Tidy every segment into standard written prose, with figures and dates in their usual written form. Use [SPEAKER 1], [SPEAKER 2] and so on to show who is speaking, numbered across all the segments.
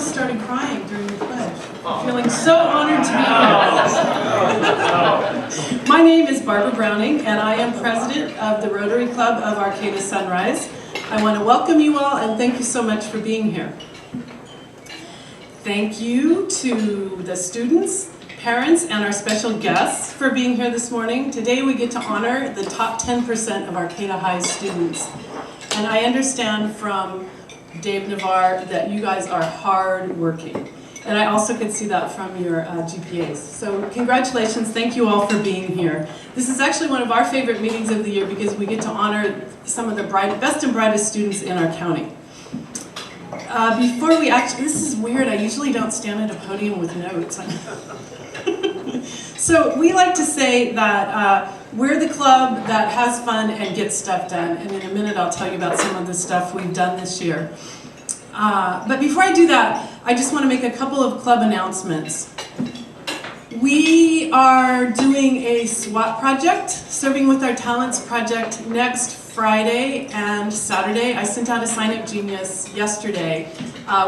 [SPEAKER 1] almost started crying during the pledge. I'm feeling so honored to be here. My name is Barbara Browning, and I am president of the Rotary Club of Arcata Sunrise. I want to welcome you all, and thank you so much for being here. Thank you to the students, parents, and our special guests for being here this morning. Today we get to honor the top 10% of Arcata High students. And I understand from Dave Navarre that you guys are hard working. And I also could see that from your GPAs. So congratulations, thank you all for being here. This is actually one of our favorite meetings of the year because we get to honor some of the best and brightest students in our county. Before we this is weird, I usually don't stand at a podium with notes. So we like to say that we're the club that has fun and gets stuff done. And in a minute I'll tell you about some of the stuff we've done this year. But before I do that, I just want to make a couple of club announcements. We are doing a SWAT project, Serving with Our Talents project, next Friday and Saturday. I sent out a sign-up genius yesterday.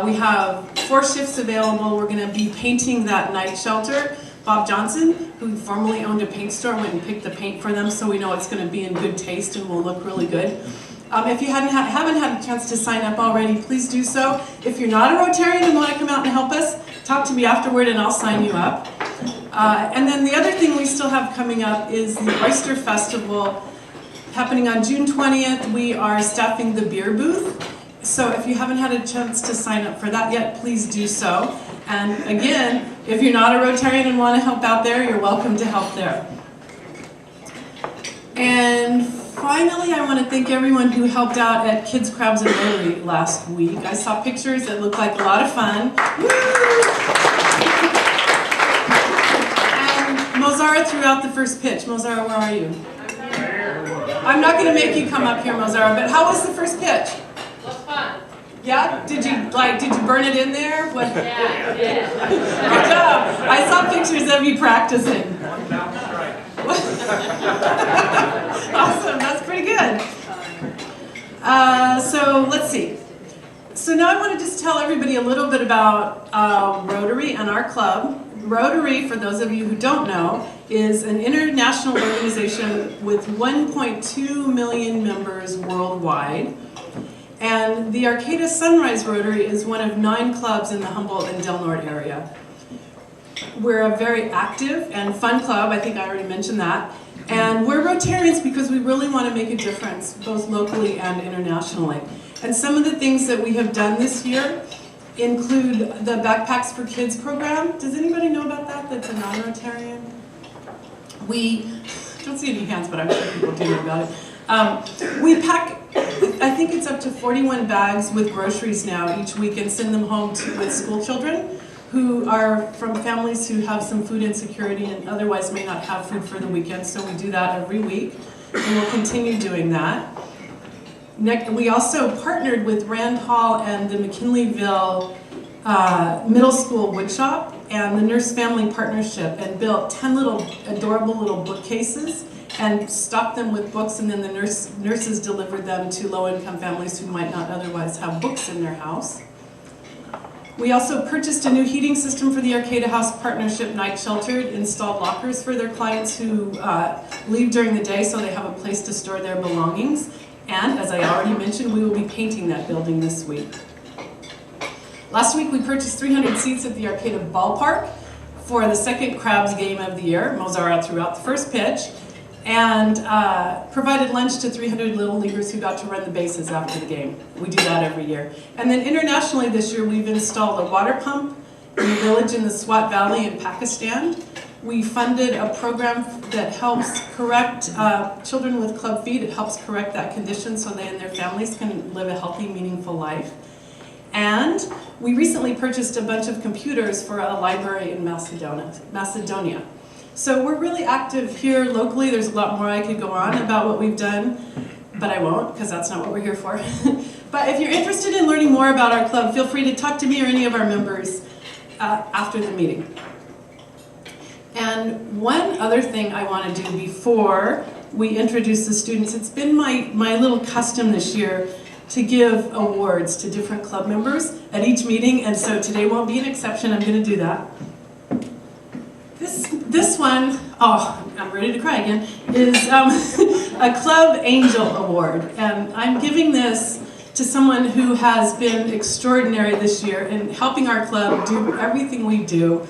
[SPEAKER 1] We have 4 shifts available. We're going to be painting that night shelter. Bob Johnson, who formerly owned a paint store, went and picked the paint for them, so we know it's going to be in good taste and will look really good. If you haven't had a chance to sign up already, please do so. If you're not a Rotarian and want to come out and help us, talk to me afterward and I'll sign you up. And then the other thing we still have coming up is the Oyster Festival. Happening on June 20th, we are staffing the beer booth. So if you haven't had a chance to sign up for that yet, please do so. And again, if you're not a Rotarian and want to help out there, you're welcome to help there. And finally, I want to thank everyone who helped out at Kids, Crabs, and Rotary last week. I saw pictures that looked like a lot of fun. And Mozara threw out the first pitch. Mozara, where are you? I'm not going to make you come up here, Mozara, but how was the first pitch?
[SPEAKER 2] It was fun.
[SPEAKER 1] Yeah? Did you burn it in there? What?
[SPEAKER 2] Yeah, I did.
[SPEAKER 1] Good job. I saw pictures of you practicing. Awesome, that's pretty good. So let's see. So now I want to just tell everybody a little bit about Rotary and our club. Rotary, for those of you who don't know, is an international organization with 1.2 million members worldwide. And the Arcata Sunrise Rotary is one of 9 clubs in the Humboldt and Del Norte area. We're a very active and fun club, I think I already mentioned that. And we're Rotarians because we really want to make a difference, both locally and internationally. And some of the things that we have done this year include the Backpacks for Kids program. Does anybody know about that that's a non-Rotarian? We don't see any hands, but I'm sure people do know about it. We pack, I think it's up to 41 bags with groceries now each week and send them home with school children who are from families who have some food insecurity and otherwise may not have food for the weekend, so we do that every week, and we'll continue doing that. We also partnered with Rand Hall and the McKinleyville Middle School Woodshop and the Nurse Family Partnership and built 10 little adorable little bookcases and stocked them with books, and then the nurses delivered them to low-income families who might not otherwise have books in their house. We also purchased a new heating system for the Arcata House Partnership Night Shelter, installed lockers for their clients who leave during the day so they have a place to store their belongings. And as I already mentioned, we will be painting that building this week. Last week we purchased 300 seats at the Arcata Ballpark for the second Crabs game of the year. Mozara threw out the first pitch. And provided lunch to 300 Little Leaguers who got to run the bases after the game. We do that every year. And then internationally this year we've installed a water pump in a village in the Swat Valley in Pakistan. We funded a program that helps correct children with club feet. It helps correct that condition so they and their families can live a healthy, meaningful life. And we recently purchased a bunch of computers for a library in Macedonia. So we're really active here locally. There's a lot more I could go on about what we've done, but I won't because that's not what we're here for. But if you're interested in learning more about our club, feel free to talk to me or any of our members after the meeting. And one other thing I want to do before we introduce the students, it's been my little custom this year to give awards to different club members at each meeting, and so today won't be an exception. I'm going to do that. This one, oh, I'm ready to cry again, is a Club Angel Award, and I'm giving this to someone who has been extraordinary this year in helping our club do everything we do.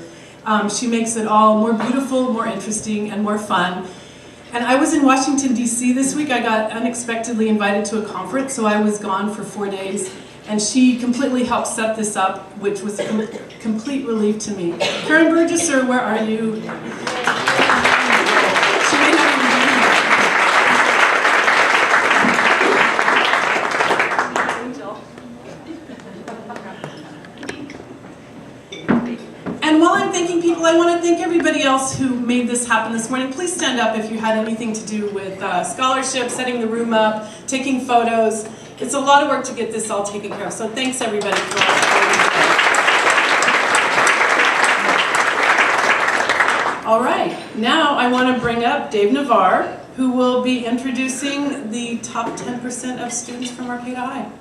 [SPEAKER 1] She makes it all more beautiful, more interesting, and more fun. And I was in Washington, D.C. this week. I got unexpectedly invited to a conference, so I was gone for 4 days. And she completely helped set this up, which was a complete relief to me. Karen Burgesser, where are you? She may not even be here. And while I'm thanking people, I want to thank everybody else who made this happen this morning. Please stand up if you had anything to do with scholarship, setting the room up, taking photos. It's a lot of work to get this all taken care of, so thanks everybody for all the All right, now I want to bring up Dave Navarre, who will be introducing the top 10% of students from Arcata High.